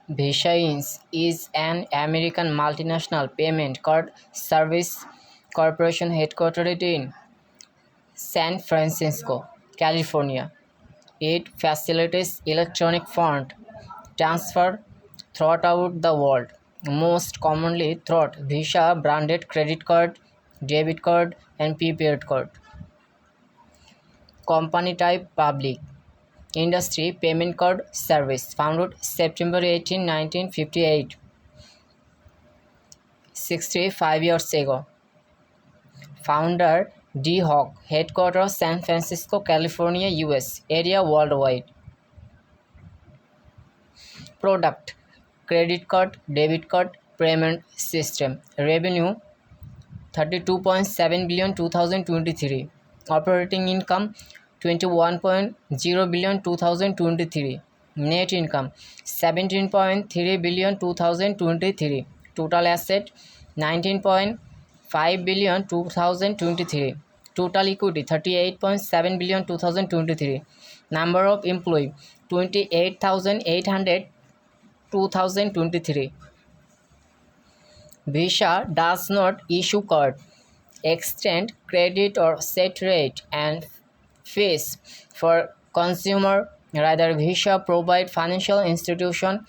Visa Inc. is an American multinational payment card service corporation headquartered in San Francisco, California. It facilitates electronic fund transfer throughout the world, most commonly through Visa branded credit card, debit card, and prepaid card. Company type public industry payment card service founded September 18, 1958, 65 years ago. Founder D. Hawk, headquarters San Francisco, California, US, area worldwide. Product credit card, debit card, payment system. Revenue 32.7 billion 2023. Operating income 21.0 billion 2023. Net income 17.3 billion 2023. Total asset 19.5 billion 2023. Total equity 38.7 billion 2023. Number of employees 28,800 2023. Visa does not issue card, extend credit or set rate and fees for consumer. Rather, Visa provide financial institution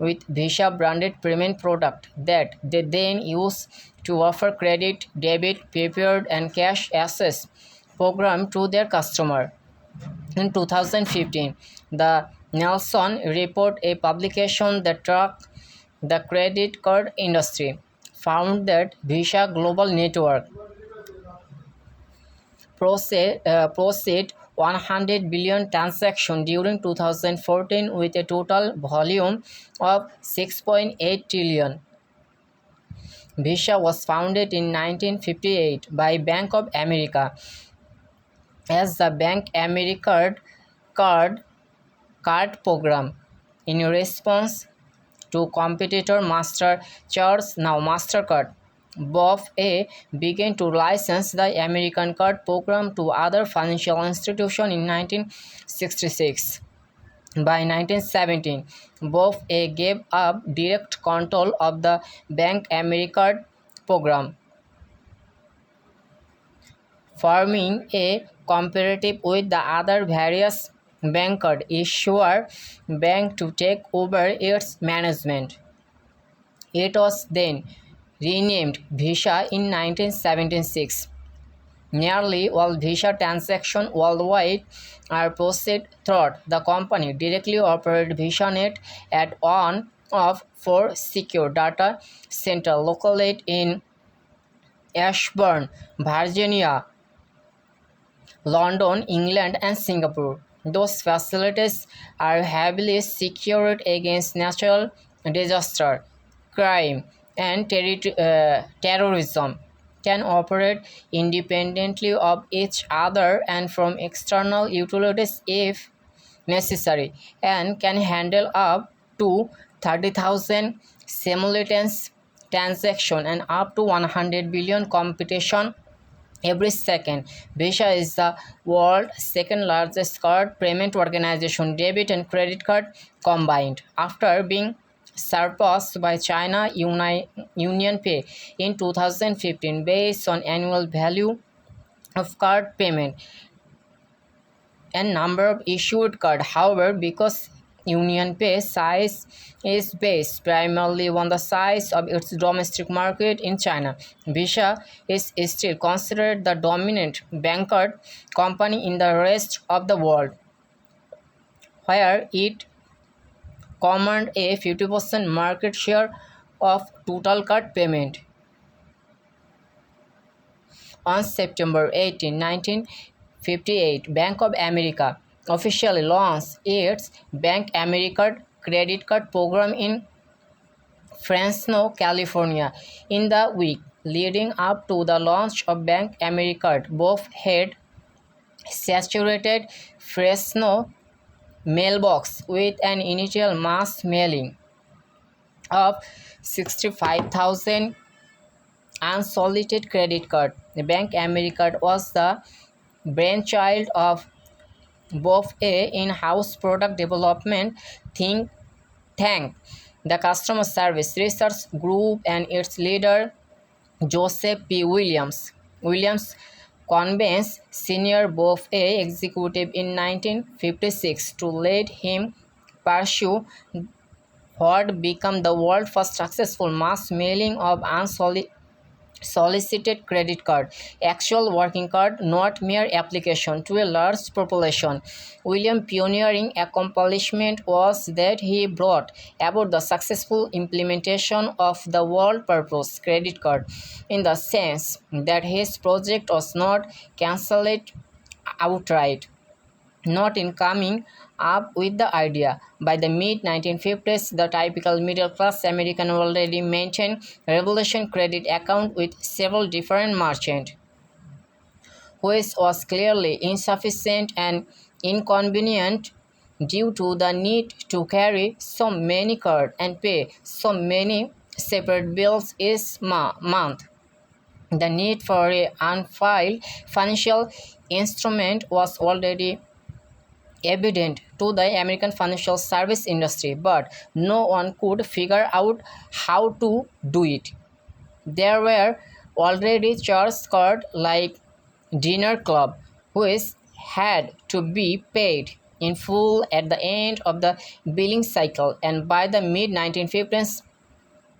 with Visa branded payment product that they then use to offer credit, debit, prepaid and cash access program to their customer. In 2015, the Nelson Report, a publication that tracked the credit card industry, found that Visa Global Network processed 100 billion transactions during 2014 with a total volume of 6.8 trillion. Visa was founded in 1958 by Bank of America as the Bank America card program in response to competitor MasterCard's now MasterCard. BofA began to license the American card program to other financial institutions in 1966. By 1917, BofA gave up direct control of the Bank America program, forming a cooperative with the other various bank issuer bank to take over its management. It was then renamed Visa in 1976. Nearly all Visa transactions worldwide are processed through the company directly operated VisaNet at one of four secure data centers located in Ashburn, Virginia, London, England, and Singapore. Those facilities are heavily secured against natural disaster, crime, and terrorism, can operate independently of each other and from external utilities if necessary, and can handle up to 30,000 simultaneous transactions and up to 100 billion computations every second. Visa is the world's second largest card payment organization, debit and credit card combined, after being surpassed by China UnionPay in 2015 based on annual value of card payment and number of issued cards. However, because UnionPay size is based primarily on the size of its domestic market in China, Visa is still considered the dominant bank card company in the rest of the world, where it commands a 50% market share of total card payment. On September 18, 1958, Bank of America officially launched its Bank America credit card program in Fresno, California. In the week leading up to the launch of Bank America, both had saturated Fresno mailbox with an initial mass mailing of 65,000 unsolicited credit cards. Bank America was the brainchild of both a in-house product development think tank The Customer Service Research Group and its leader, Joseph P. Williams convinced senior BofA executive in 1956 to let him pursue what became the world's first successful mass mailing of solicited credit card, actual working card, not mere application, to a large population. William's pioneering accomplishment was that he brought about the successful implementation of the all-purpose credit card, in the sense that his project was not cancelled outright, not in coming up with the idea. By the mid 1950s, the typical middle class American already maintained revolution credit account with several different merchants, which was clearly insufficient and inconvenient due to the need to carry so many cards and pay so many separate bills each month. The need for a unfiled financial instrument was already evident to the American financial service industry, but no one could figure out how to do it. There were already charge cards like Dinner Club, which had to be paid in full at the end of the billing cycle, and by the mid 1950s,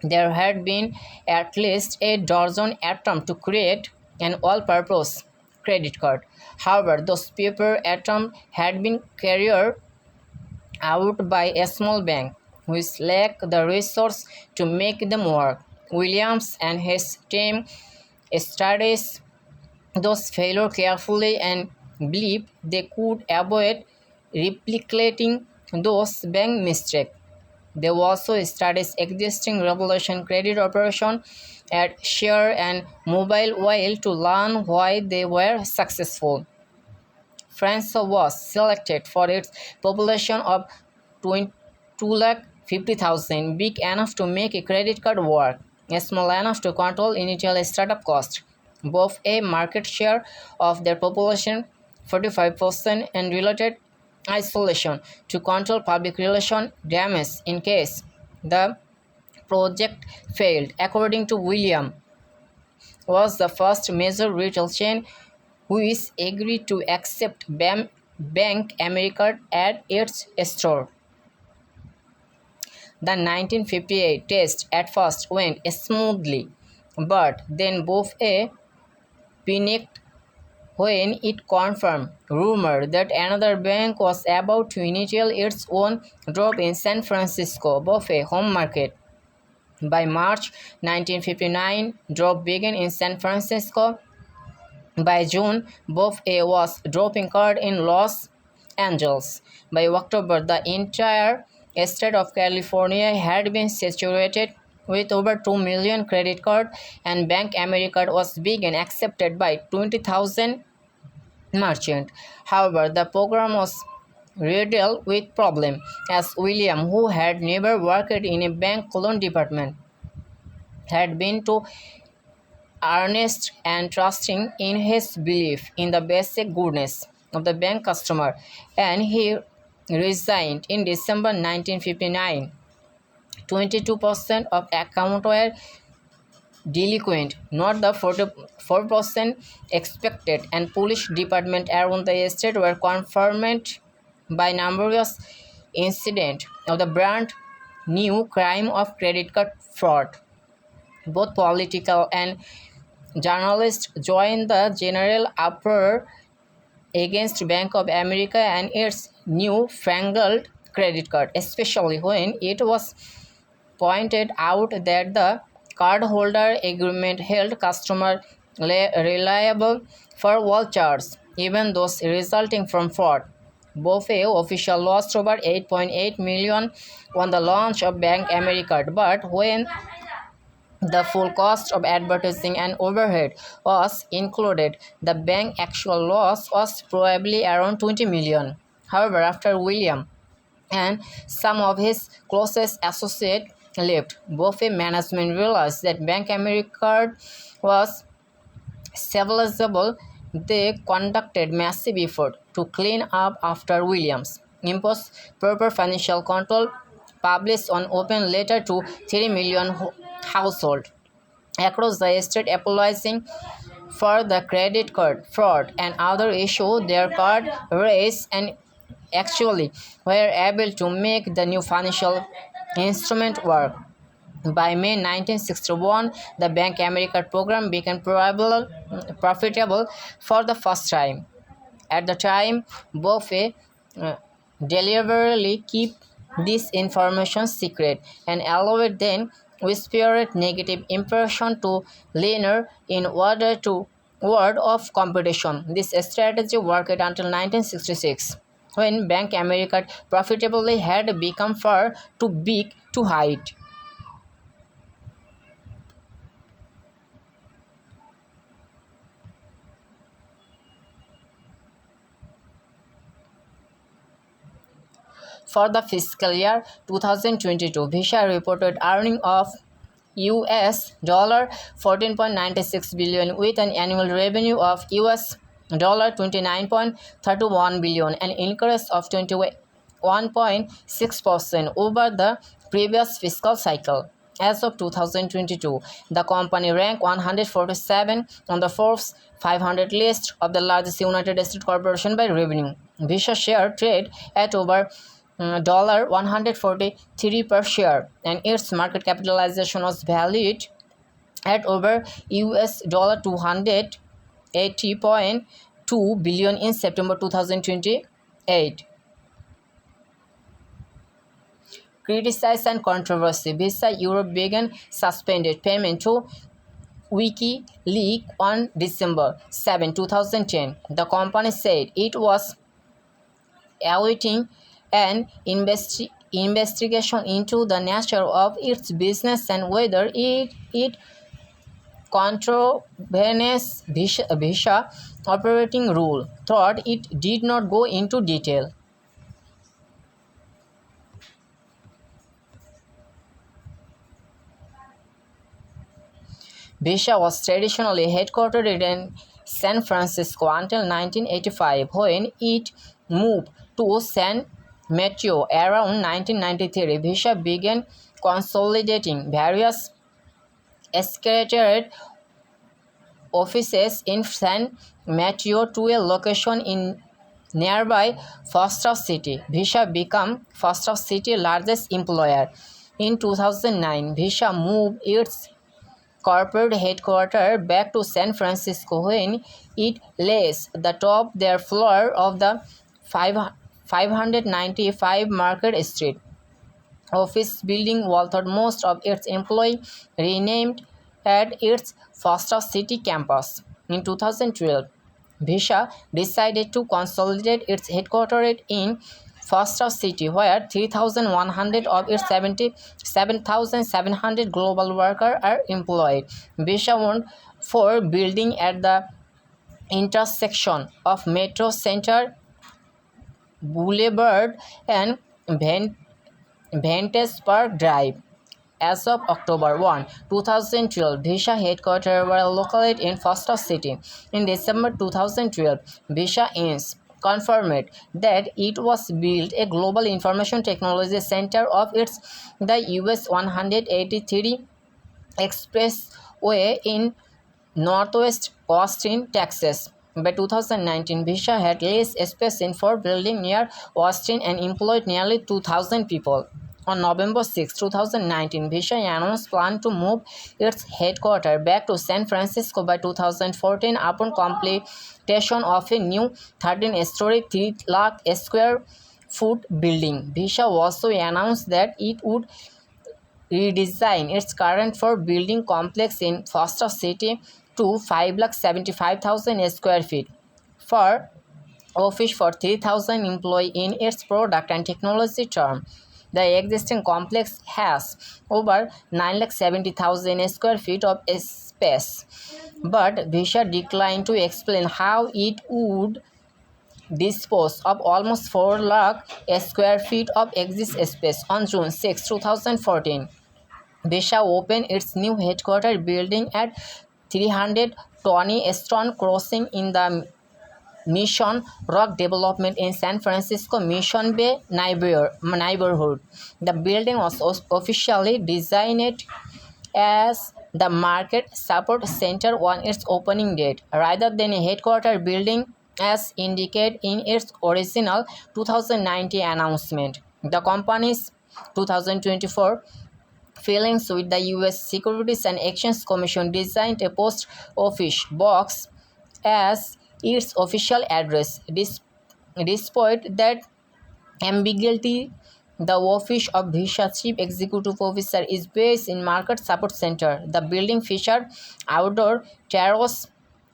there had been at least a dozen attempts to create an all-purpose credit card. However, those paper attempts had been carried out by a small bank, which lacked the resources to make them work. Williams and his team studied those failures carefully and believed they could avoid replicating those bank mistakes. They also studied existing Revolution credit operation at Share and Mobile while to learn why they were successful. France was selected for its population of 250,000, big enough to make a credit card work, small enough to control initial startup cost. Both a market share of their population, 45%, and related isolation to control public relation damage in case the project failed. According to William, was the first major retail chain which agreed to accept Bank America at its store. The 1958 test at first went smoothly, but then both a panicked when it confirmed rumor that another bank was about to initiate its own drop in San Francisco, both a home market. By March 1959, drop began in San Francisco. By June, BofA was dropping card in Los Angeles. By October, the entire state of California had been saturated with over 2 million credit cards, and Bank America was being accepted by 20,000 merchants. However, the program was riddled with problems, as William, who had never worked in a bank loan department, had been too earnest and trusting in his belief in the basic goodness of the bank customer, and he resigned in December 1959. 22% of accounts were delinquent, not the 44% expected, and police departments around the state were confirmed by numerous incidents of the brand new crime of credit card fraud. Both political and journalists joined the general uproar against Bank of America and its new-fangled credit card, especially when it was pointed out that the cardholder agreement held customers reliable for all charges, even those resulting from fraud. BofA officials lost over 8.8 million on the launch of Bank America, but when the full cost of advertising and overhead was included, the bank's actual loss was probably around 20 million. However, after William and some of his closest associates left, BofA management realized that Bank America was salvageable. They conducted massive effort to clean up after Williams, imposed proper financial control, published on open letter to 3 million households across the state apologizing for the credit card fraud and other issues their card raised, and actually were able to make the new financial instrument work. By May 1961, the Bank America program became profitable for the first time. At the time, Buffett deliberately kept this information secret and allowed then whispered negative impression to learner in order to ward off competition. This strategy worked until 1966, when Bank America profitably had become far too big to hide. For the fiscal year 2022, Visa reported earnings of US dollar 14.96 billion with an annual revenue of US dollar 29.31 billion, an increase of 21.6% over the previous fiscal cycle. As of 2022, the company ranked 147 on the Forbes 500 list of the largest United States corporation by revenue. Visa share trade at over $143 per share, and its market capitalization was valued at over US dollar 280.2 billion in September 2028. Criticized and controversy, Visa Europe began suspended payment to WikiLeaks on December 7, 2010. The company said it was awaiting an investigation into the nature of its business and whether it contravenes Visa operating rule, though it did not go into detail. Visa was traditionally headquartered in San Francisco until 1985, when it moved to San Mateo around 1993. Visa began consolidating various scattered offices in San Mateo to a location in nearby Foster City. Visa became Foster City's largest employer. In 2009, Visa moved its corporate headquarters back to San Francisco when it leased the top their floor of the 595 Market Street office building, although most of its employees renamed at its Foster City campus. In 2012, Visa decided to consolidate its headquarters in Foster City, where 3,100 of its 77,700 global workers are employed. Visa owned 4 buildings at the intersection of Metro Center Boulevard and Vantage Park Drive. As of October 1, 2012, Visa headquarters were located in Foster City. In December 2012, Visa Inc. confirmed that it was built a global information technology center of its the US 183 Expressway in Northwest Austin, Texas. By 2019, Visa had leased space in 4 buildings near Austin and employed nearly 2,000 people. On November 6, 2019, Visa announced plan to move its headquarters back to San Francisco by 2014 upon completion of a new 13-story, 3 lakh square foot building. Visa also announced that it would redesign its current 4-building complex in Foster City to 575,000 square feet for office for 3,000 employees in its product and technology term. The existing complex has over 970,000 square feet of space, but Visa declined to explain how it would dispose of almost 4 lakh square feet of existing space. On June 6, 2014, Visa opened its new headquarters building at 320 Stone Crossing in the Mission Rock development in San Francisco Mission Bay neighborhood. The building was officially designed as the Market Support Center on its opening date, rather than a headquarters building as indicated in its original 2019 announcement. The company's 2024 filings with the U.S. Securities and Exchange Commission designed a post office box as its official address. Despite that ambiguity, the office of Visa Chief Executive Officer is based in Market Support Center. The building featured outdoor terrace,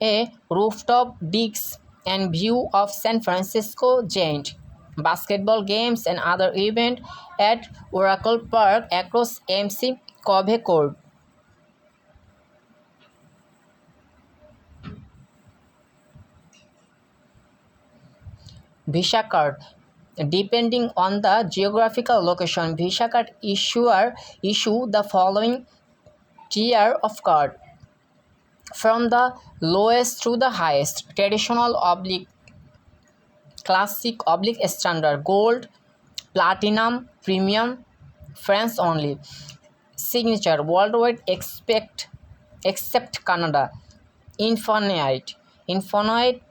a rooftop decks, and view of San Francisco Giant basketball games and other events at Oracle Park across MC Covey Court. Visa card. Depending on the geographical location, Visa card issuer issue the following tier of card from the lowest to the highest: traditional oblique, classic oblique standard, gold, platinum, premium, France only. Signature worldwide except Canada. Infinite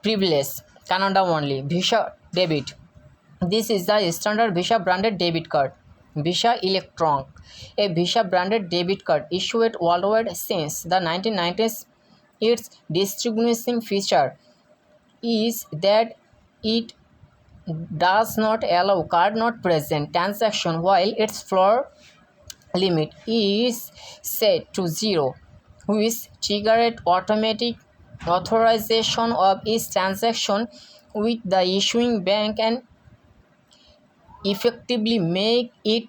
privilege, Canada only. Visa debit. This is the standard Visa branded debit card. Visa Electron, a Visa branded debit card issued worldwide since the 1990s. Its distinguishing feature is that it does not allow card not present transaction, while its floor limit is set to 0, which triggers automatic authorization of each transaction with the issuing bank and effectively make it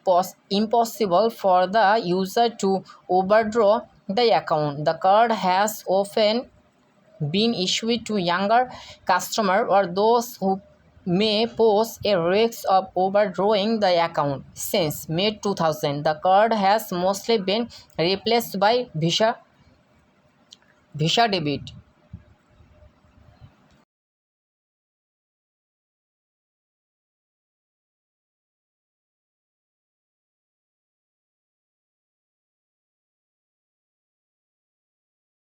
impossible for the user to overdraw the account. The card has often been issued to younger customers or those who may pose a risk of overdrawing the account. Since May 2000, the card has mostly been replaced by Visa debit.